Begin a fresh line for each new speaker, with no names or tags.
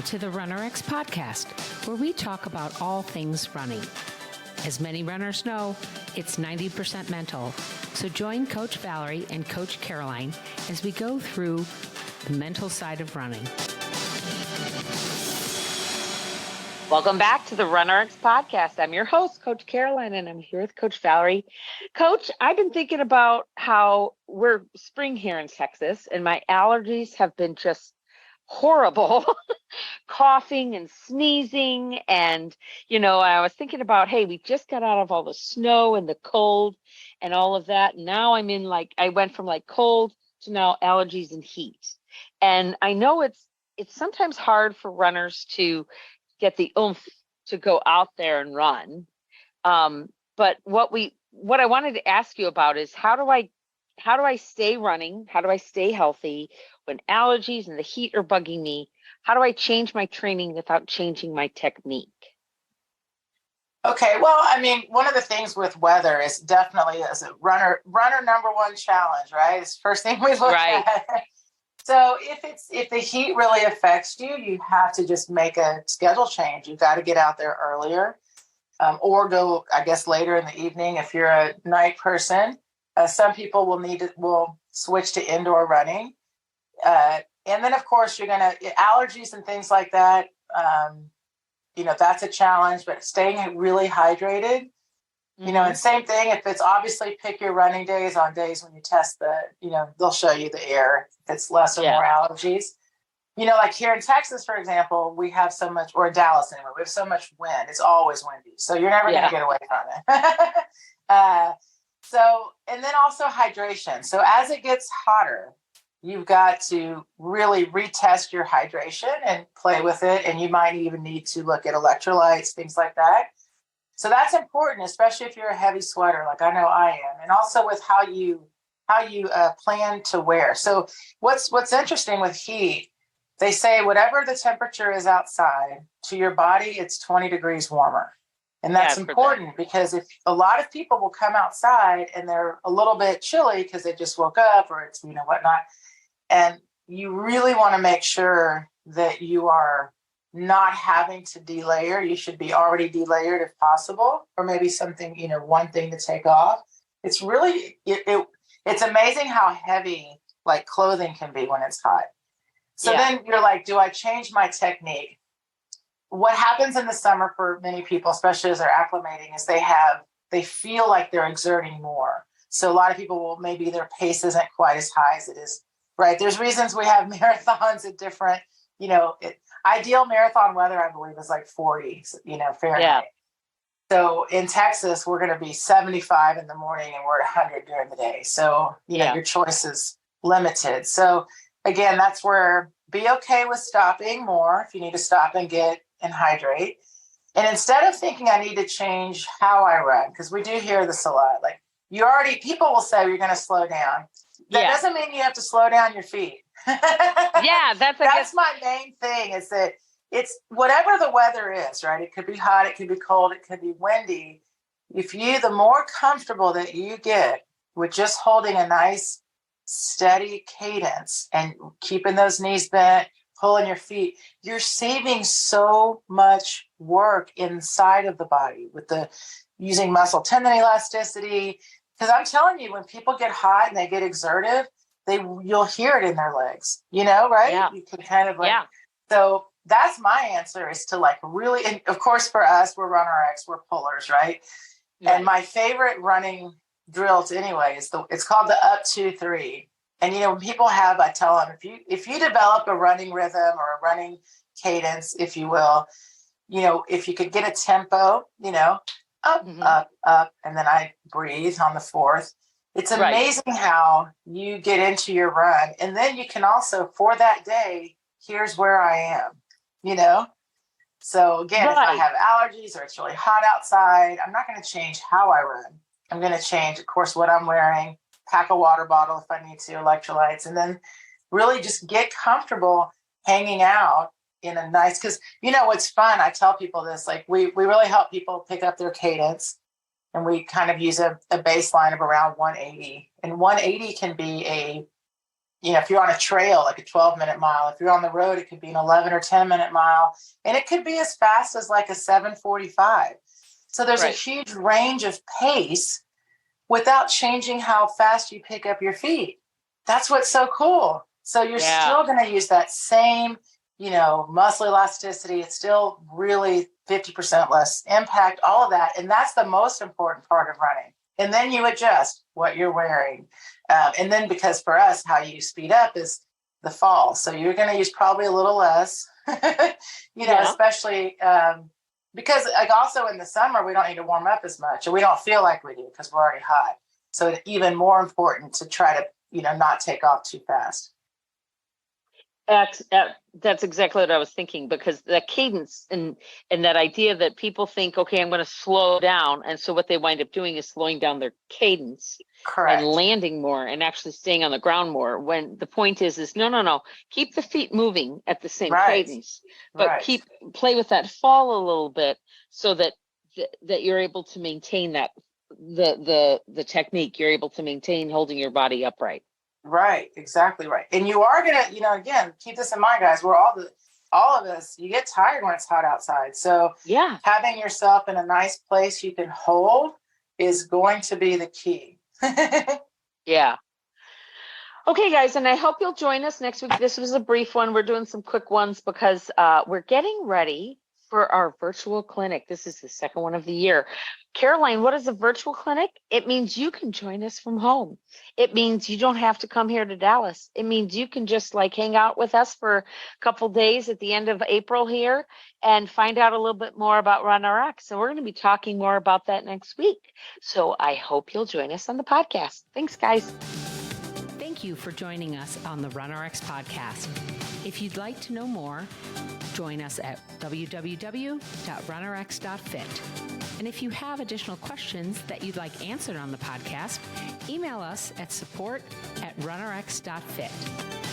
to the RunnerX podcast, where we talk about all things running. As many runners know, it's 90% mental. So join Coach Valerie and Coach Caroline as we go through the mental side of running. Welcome back to the RunnerX podcast. I'm your host, Coach Caroline, and I'm here with Coach Valerie. Coach, I've been thinking about how we're spring here in Texas, and my allergies have been just horrible. Coughing and sneezing. And, I was thinking about, hey, we just got out of all the snow and the cold and all of that. Now I'm in I went from cold to now allergies and heat. And I know it's sometimes hard for runners to get the oomph to go out there and run. But what I wanted to ask you about is how do I stay running? How do I stay healthy when allergies and the heat are bugging me? How do I change my training without changing my technique?
Okay, well, one of the things with weather is definitely as a runner number one challenge, right? It's the first thing we look at. So if the heat really affects you, you have to just make a schedule change. You've got to get out there earlier, or go, I guess, later in the evening if you're a night person. Some people will switch to indoor running. And then, of course, you're going to allergies and things like that. That's a challenge, but staying really hydrated, and same thing. If it's obviously pick your running days on days when you test they'll show you the air. If it's less or more allergies, like here in Texas, for example, we have so much, or in Dallas anyway, we have so much wind. It's always windy. So you're never going to get away from it. And then also hydration. So as it gets hotter, you've got to really retest your hydration and play with it. And you might even need to look at electrolytes, things like that. So that's important, especially if you're a heavy sweater, like I know I am. And also with how you plan to wear. So what's interesting with heat, they say whatever the temperature is outside, to your body, it's 20 degrees warmer. And that's important because if a lot of people will come outside and they're a little bit chilly because they just woke up or it's, whatnot. And you really want to make sure that you are not having to delayer. You should be already delayered if possible, or maybe something, one thing to take off. It's really, it's amazing how heavy clothing can be when it's hot. So then you're like, do I change my technique? What happens in the summer for many people, especially as they're acclimating, is they feel like they're exerting more. So a lot of people will, maybe their pace isn't quite as high as it is, right? There's reasons we have marathons at different, ideal marathon weather, I believe, is 40, Fahrenheit. Yeah. So in Texas, we're going to be 75 in the morning and we're at 100 during the day. So, your choice is limited. So again, that's where be okay with stopping more if you need to stop and get and hydrate. And instead of thinking I need to change how I run, because we do hear this a lot, people will say you're going to slow down. That doesn't mean you have to slow down your feet. That's my main thing, is that it's whatever the weather is, right? It could be hot, it could be cold, it could be windy. The more comfortable that you get with just holding a nice steady cadence and keeping those knees bent, pulling your feet, you're saving so much work inside of the body with using muscle tendon elasticity. Because I'm telling you, when people get hot and they get exertive, you'll hear it in their legs, right? Yeah. You can kind of So that's my answer, is to really, and of course for us, we're RunnerX, we're pullers, right? And my favorite running drills anyway it's called the up 2-3. And when people I tell them, if you develop a running rhythm or a running cadence, if you will, if you could get a tempo, up, up, and then I breathe on the fourth. It's amazing how you get into your run. And then you can also, for that day, here's where I am, So again, if I have allergies or it's really hot outside, I'm not going to change how I run. I'm going to change, of course, what I'm wearing, pack a water bottle if I need to, electrolytes, and then really just get comfortable hanging out in a nice, because what's fun, I tell people this, we really help people pick up their cadence, and we kind of use a baseline of around 180, and 180 can be a if you're on a trail, like a 12-minute mile, if you're on the road, it could be an 11 or 10-minute mile, and it could be as fast as like a 7:45. So there's a huge range of pace without changing how fast you pick up your feet. That's what's so cool. So you're still going to use that same, muscle elasticity. It's still really 50% less impact, all of that. And that's the most important part of running. And then you adjust what you're wearing. And then because for us, how you speed up is the fall. So you're going to use probably a little less, especially because like also in the summer, we don't need to warm up as much, or we don't feel like we do because we're already hot. So it's even more important to try to, not take off too fast.
That's exactly what I was thinking, because the cadence and that idea that people think, okay, I'm going to slow down. And so what they wind up doing is slowing down their cadence.
Correct.
And landing more and actually staying on the ground more, when the point is no, keep the feet moving at the same cadence, but play with that fall a little bit so that you're able to maintain that the technique, you're able to maintain holding your body upright.
Right, exactly right. And you are gonna, again, keep this in mind, guys. We're all of us, you get tired when it's hot outside. So having yourself in a nice place you can hold is going to be the key.
Yeah. Okay, guys, and I hope you'll join us next week. This was a brief one. We're doing some quick ones because we're getting ready for our virtual clinic. This is the second one of the year. Caroline, what is a virtual clinic? It means you can join us from home. It means you don't have to come here to Dallas. It means you can just hang out with us for a couple days at the end of April here and find out a little bit more about RunRx. So we're going to be talking more about that next week. So I hope you'll join us on the podcast. Thanks, guys.
Thank you for joining us on the RunRx podcast. If you'd like to know more, join us at www.runrx.fit. And if you have additional questions that you'd like answered on the podcast, email us at support@runrx.fit.